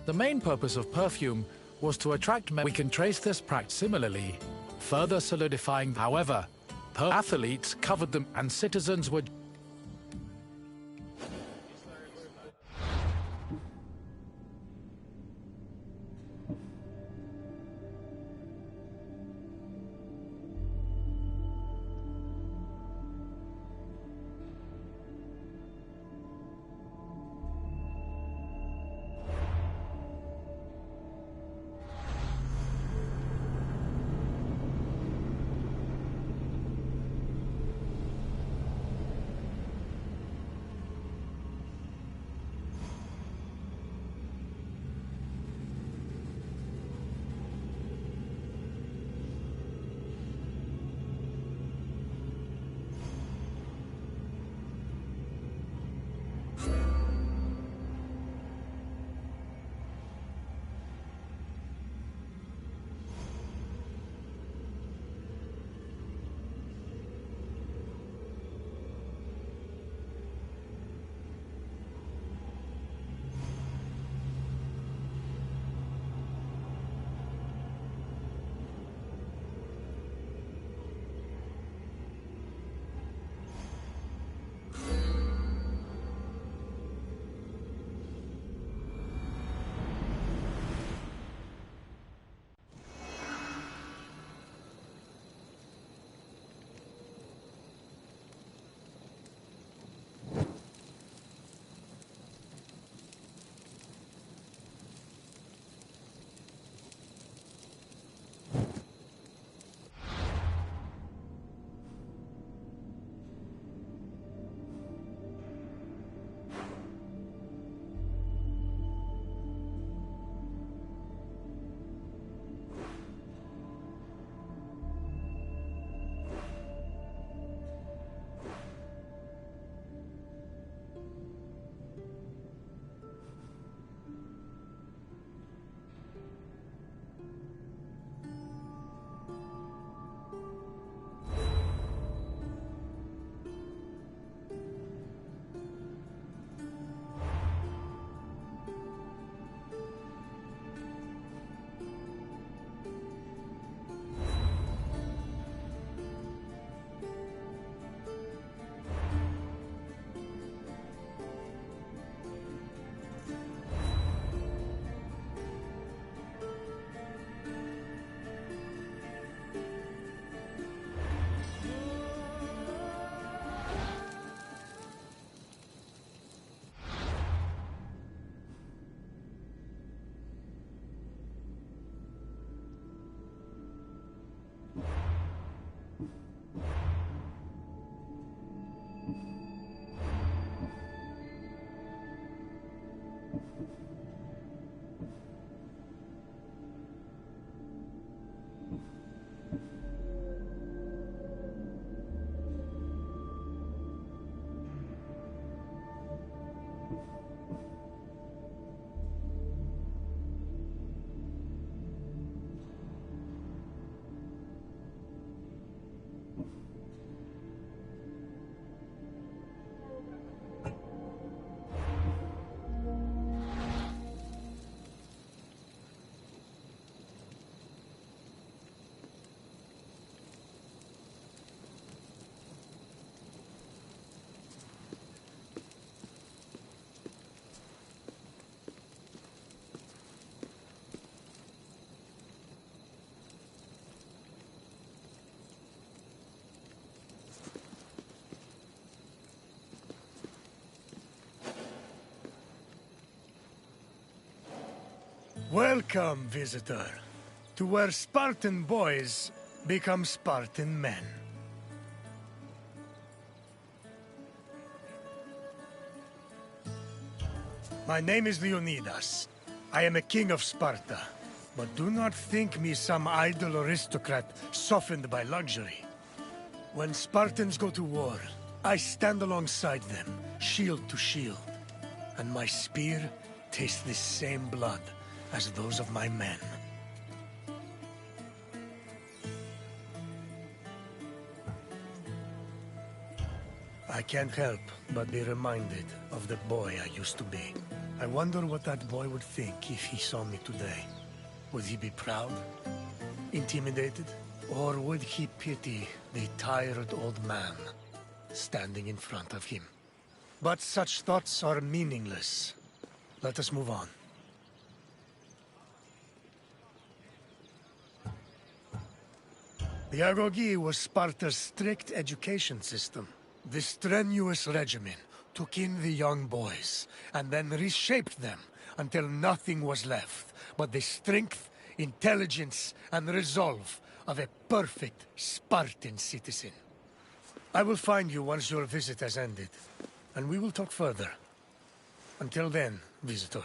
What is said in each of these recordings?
The main purpose of perfume was to attract men. We can trace this practice similarly, further solidifying. However, athletes covered them and citizens were Welcome, visitor, to where Spartan boys become Spartan men. My name is Leonidas. I am a king of Sparta, but do not think me some idle aristocrat softened by luxury. When Spartans go to war, I stand alongside them, shield to shield, and my spear tastes the same blood as those of my men. I can't help but be reminded of the boy I used to be. I wonder what that boy would think if he saw me today. Would he be proud? Intimidated? Or would he pity the tired old man standing in front of him? But such thoughts are meaningless. Let us move on. The agoge was Sparta's strict education system. The strenuous regimen took in the young boys, and then reshaped them until nothing was left but the strength, intelligence, and resolve of a perfect Spartan citizen. I will find you once your visit has ended, and we will talk further. Until then, visitor.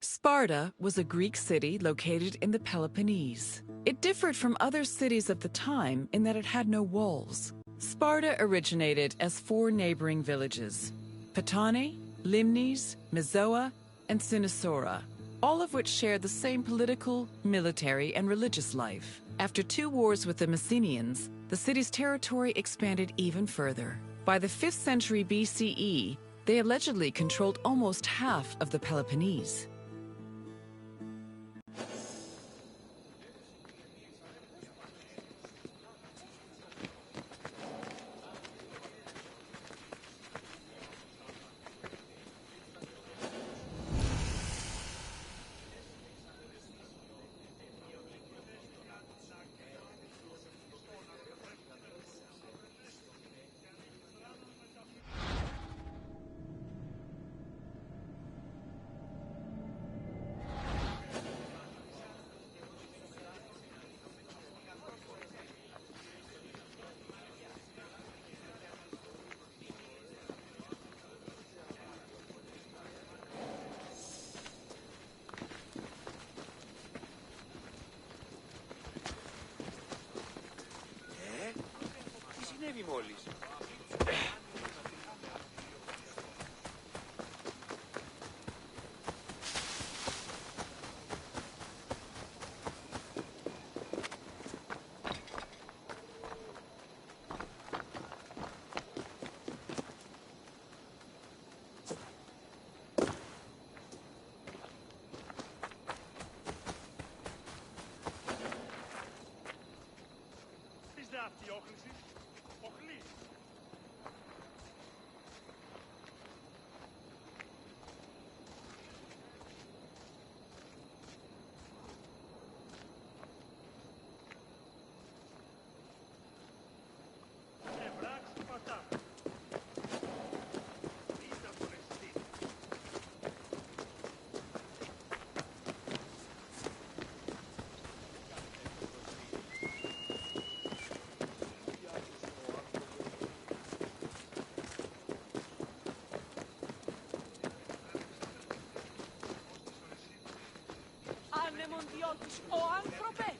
Sparta was a Greek city located in the Peloponnese. It differed from other cities of the time in that it had no walls. Sparta originated as 4 neighboring villages: Patane, Limnes, Mizoa, and Cynosura, all of which shared the same political, military, and religious life. After 2 wars with the Messenians, the city's territory expanded even further. By the 5th century BCE, They allegedly controlled almost half of the Peloponnese. Τι συνέβη μόλις? Αυτή η όχληση. Οχλή. Ανεμοντιώτης, ο άνθρωπε!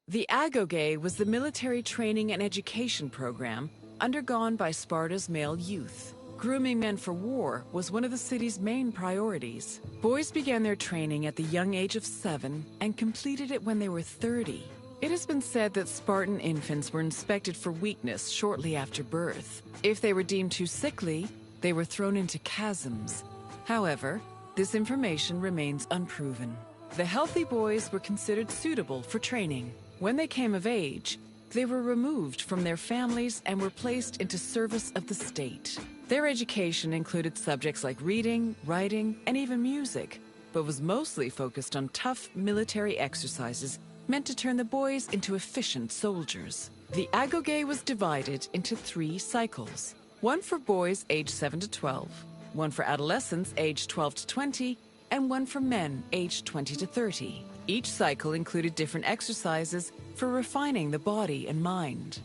The Agoge was the military training and education program undergone by Sparta's male youth. Grooming men for war was one of the city's main priorities. Boys began their training at the young age of 7 and completed it when they were 30. It has been said that Spartan infants were inspected for weakness shortly after birth. If they were deemed too sickly, they were thrown into chasms. However, this information remains unproven. The healthy boys were considered suitable for training. When they came of age, they were removed from their families and were placed into service of the state. Their education included subjects like reading, writing, and even music, but was mostly focused on tough military exercises meant to turn the boys into efficient soldiers. The Agoge was divided into 3 cycles. One for boys aged 7 to 12, one for adolescents aged 12 to 20, and one for men aged 20 to 30. Each cycle included different exercises for refining the body and mind.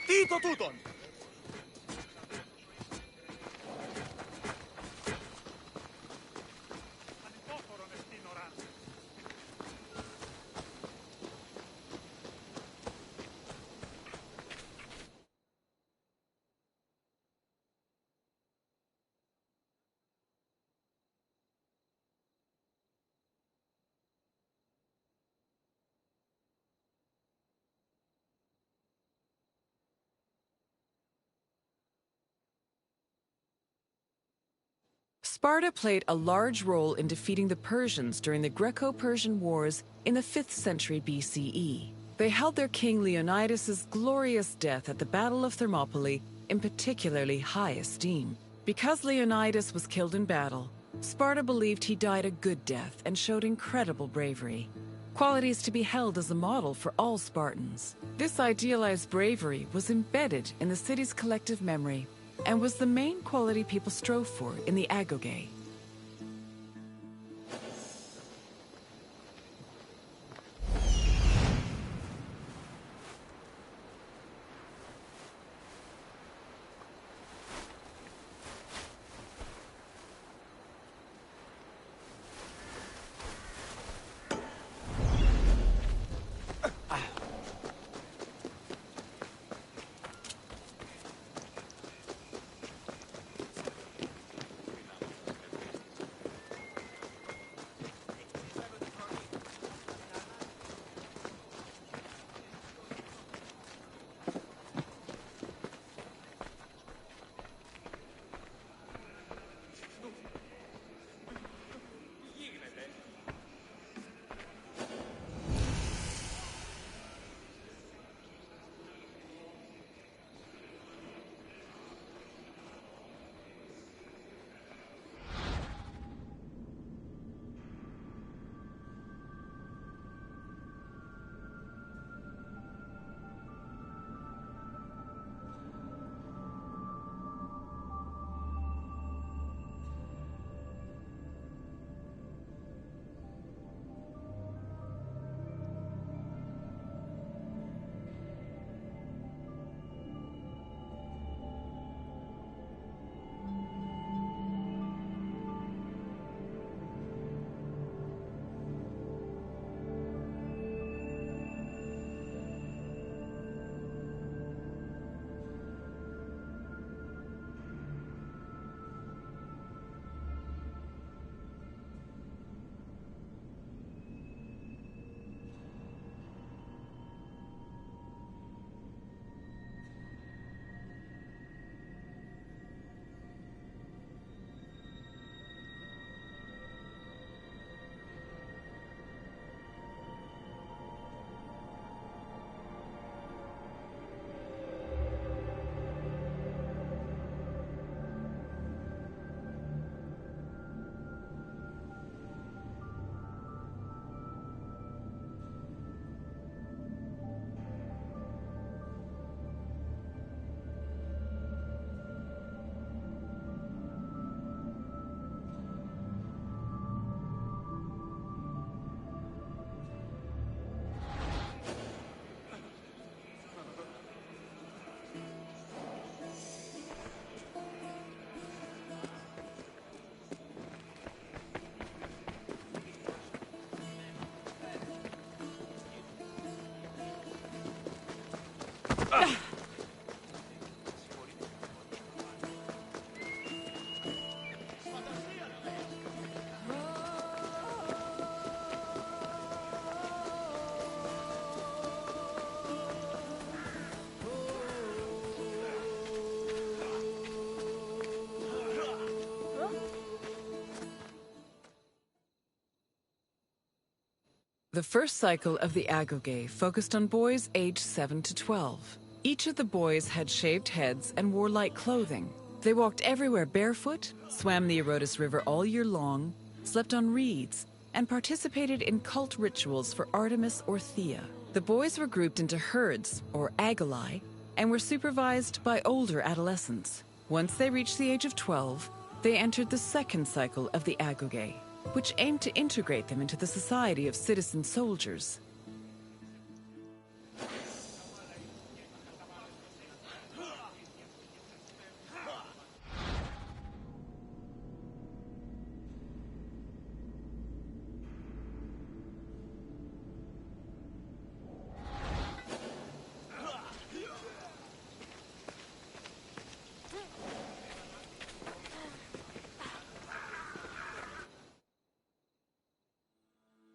Τι το τούτον! Sparta played a large role in defeating the Persians during the Greco-Persian Wars in the 5th century BCE. They held their king Leonidas's glorious death at the Battle of Thermopylae in particularly high esteem. Because Leonidas was killed in battle, Sparta believed he died a good death and showed incredible bravery, qualities to be held as a model for all Spartans. This idealized bravery was embedded in the city's collective memory and was the main quality people strove for in the Agoge. The first cycle of the Agoge focused on boys aged 7 to 12. Each of the boys had shaved heads and wore light clothing. They walked everywhere barefoot, swam the Erotis River all year long, slept on reeds, and participated in cult rituals for Artemis or Thea. The boys were grouped into herds, or agoli, and were supervised by older adolescents. Once they reached the age of 12, they entered the second cycle of the Agoge, which aimed to integrate them into the society of citizen soldiers.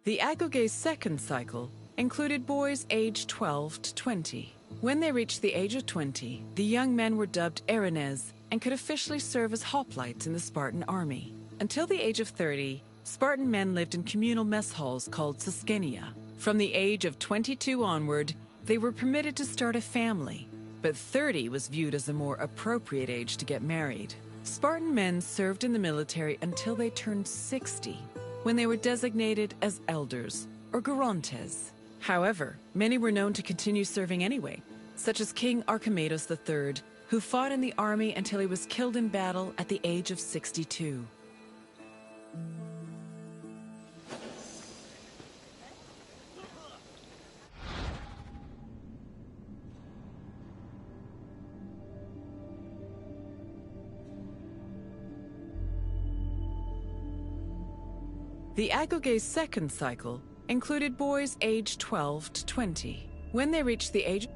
The Agoge's second cycle included boys aged 12 to 20. When they reached the age of 20, the young men were dubbed Erinyes and could officially serve as hoplites in the Spartan army. Until the age of 30, Spartan men lived in communal mess halls called Sasgenia. From the age of 22 onward, they were permitted to start a family, but 30 was viewed as a more appropriate age to get married. Spartan men served in the military until they turned 60, when they were designated as elders, or gerontes. However, many were known to continue serving anyway, such as King Archimedes III, who fought in the army until he was killed in battle at the age of 62. The Agoge's second cycle included boys aged 12 to 20. When they reached the age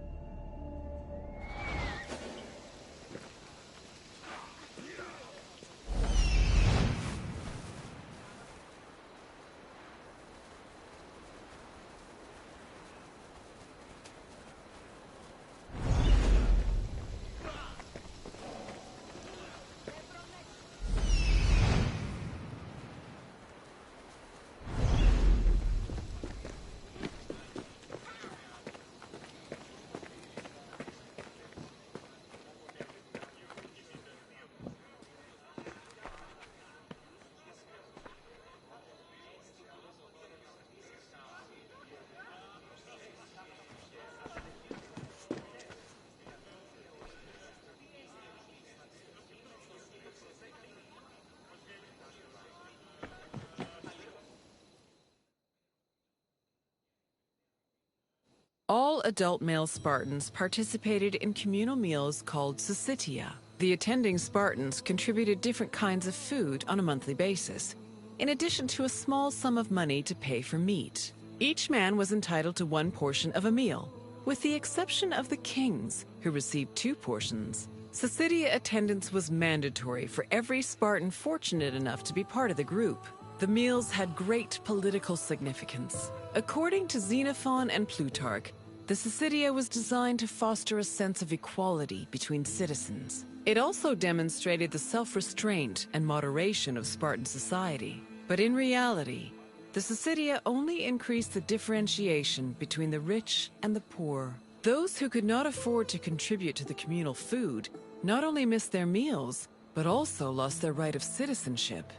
All adult male Spartans participated in communal meals called syssitia. The attending Spartans contributed different kinds of food on a monthly basis, in addition to a small sum of money to pay for meat. Each man was entitled to one portion of a meal, with the exception of the kings, who received 2 portions. Syssitia attendance was mandatory for every Spartan fortunate enough to be part of the group. The meals had great political significance. According to Xenophon and Plutarch, the syssitia was designed to foster a sense of equality between citizens. It also demonstrated the self-restraint and moderation of Spartan society. But in reality, the syssitia only increased the differentiation between the rich and the poor. Those who could not afford to contribute to the communal food not only missed their meals, but also lost their right of citizenship.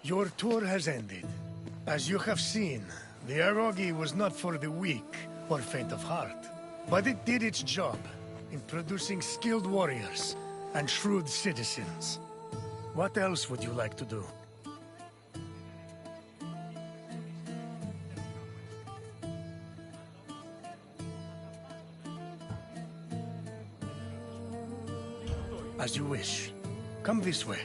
Your tour has ended. As you have seen, the Agoge was not for the weak or faint of heart. But it did its job in producing skilled warriors and shrewd citizens. What else would you like to do? As you wish. Come this way.